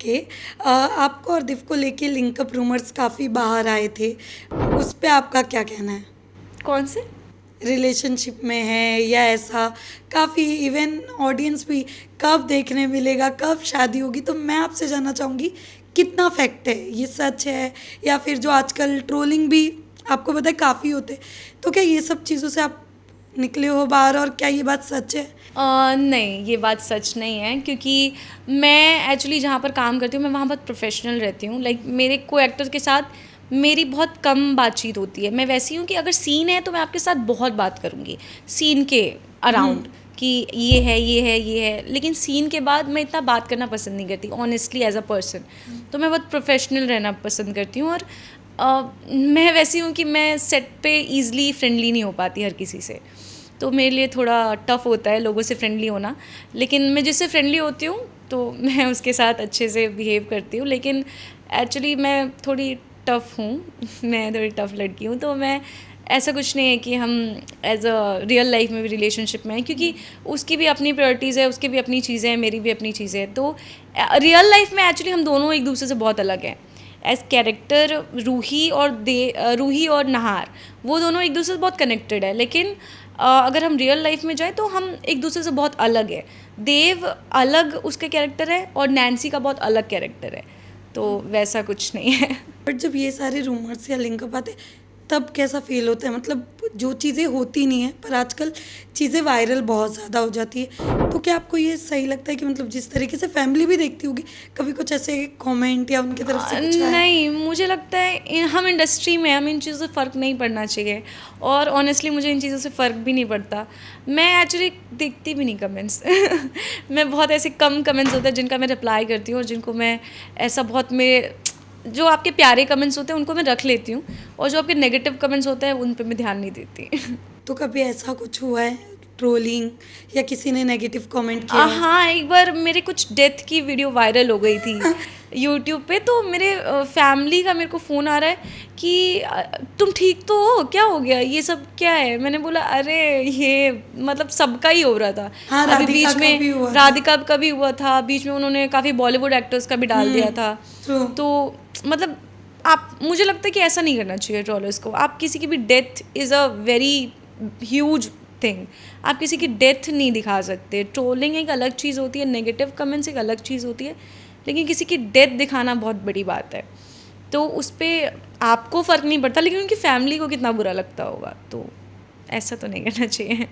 के आपको और दिव को लेके लिंकअप रूमर्स काफ़ी बाहर आए थे, उस पे आपका क्या कहना है? कौन से? रिलेशनशिप में है या ऐसा, काफ़ी इवन ऑडियंस भी कब देखने मिलेगा, कब शादी होगी, तो मैं आपसे जानना चाहूँगी कितना फैक्ट है, ये सच है या फिर जो आजकल ट्रोलिंग भी आपको पता है काफ़ी होते, तो क्या ये सब चीज़ों से आप निकले हो बाहर और क्या ये बात सच है? नहीं, ये बात सच नहीं है, क्योंकि मैं एक्चुअली जहाँ पर काम करती हूँ मैं वहाँ बहुत प्रोफेशनल रहती हूँ। लाइक मेरे को एक्टर के साथ मेरी बहुत कम बातचीत होती है। मैं वैसी हूँ कि अगर सीन है तो मैं आपके साथ बहुत बात करूँगी सीन के अराउंड, कि ये है, ये है, ये है, लेकिन सीन के बाद मैं इतना बात करना पसंद नहीं करती ऑनेस्टली एज अ पर्सन। तो मैं बहुत प्रोफेशनल रहना पसंद करती हूँ। और मैं वैसी हूँ कि मैं सेट पे ईज़िली फ्रेंडली नहीं हो पाती हर किसी से, तो मेरे लिए थोड़ा टफ़ होता है लोगों से फ्रेंडली होना। लेकिन मैं जिससे फ्रेंडली होती हूँ तो मैं उसके साथ अच्छे से बिहेव करती हूँ। लेकिन एक्चुअली मैं थोड़ी टफ़ हूँ मैं थोड़ी टफ़ लड़की हूँ, तो मैं ऐसा कुछ नहीं है कि हम एज अ रियल लाइफ में भी रिलेशनशिप में हैं, क्योंकि उसकी भी अपनी प्रायोरिटीज़ है, उसकी भी अपनी चीज़ें हैं, मेरी भी अपनी चीज़ें हैं। तो रियल लाइफ में एक्चुअली हम दोनों एक दूसरे से बहुत अलग हैं। एज कैरेक्टर रूही और नहार, वो दोनों एक दूसरे से बहुत कनेक्टेड है। लेकिन अगर हम रियल लाइफ में जाएँ तो हम एक दूसरे से बहुत अलग है। देव अलग उसका कैरेक्टर है और नैन्सी का बहुत अलग कैरेक्टर है, तो वैसा कुछ नहीं है। बट जब ये सारे रूमर्स या लिंकअप आते तब कैसा फील होता है? मतलब जो चीज़ें होती नहीं है पर आजकल चीज़ें वायरल बहुत ज़्यादा हो जाती है, तो क्या आपको ये सही लगता है कि मतलब जिस तरीके से फैमिली भी देखती होगी, कभी कुछ ऐसे कमेंट या उनकी तरफ से कुछ आया? नहीं, मुझे लगता है हम इंडस्ट्री में हमें इन चीज़ों से फ़र्क नहीं पड़ना चाहिए, और ऑनेस्टली मुझे इन चीज़ों से फ़र्क भी नहीं पड़ता। मैं एक्चुअली देखती भी नहीं कमेंट्स मैं बहुत ऐसे कम कमेंट्स होते हैं जिनका मैं रिप्लाई करती हूँ, और जिनको मैं ऐसा बहुत मेरे जो आपके प्यारे कमेंट्स होते हैं उनको मैं रख लेती हूँ, और जो आपके नेगेटिव कमेंट्स होते हैं उन पे मैं ध्यान नहीं देती तो कभी ऐसा कुछ हुआ है, ट्रोलिंग या किसी ने नेगेटिव कमेंट किया है? हाँ, एक बार मेरे कुछ डेथ की वीडियो वायरल हो गई थी यूट्यूब पे, तो मेरे फैमिली का मेरे को फ़ोन आ रहा है कि तुम ठीक तो हो, क्या हो गया, ये सब क्या है? मैंने बोला अरे ये मतलब सबका ही हो रहा था। हाँ, अभी राधिका बीच का भी में हुआ था। राधिका का भी हुआ था, बीच में उन्होंने काफ़ी बॉलीवुड एक्टर्स का भी डाल दिया था। ट्रू। तो मतलब आप, मुझे लगता है कि ऐसा नहीं करना चाहिए ट्रोलर्स को। आप किसी की भी death is a very huge thing, आप किसी की डेथ नहीं दिखा सकते। ट्रोलिंग एक अलग चीज़ होती है, नेगेटिव कमेंट्स एक अलग चीज़ होती है, लेकिन किसी की डेथ दिखाना बहुत बड़ी बात है। तो उस पर आपको फ़र्क नहीं पड़ता, लेकिन उनकी फैमिली को कितना बुरा लगता होगा, तो ऐसा तो नहीं करना चाहिए।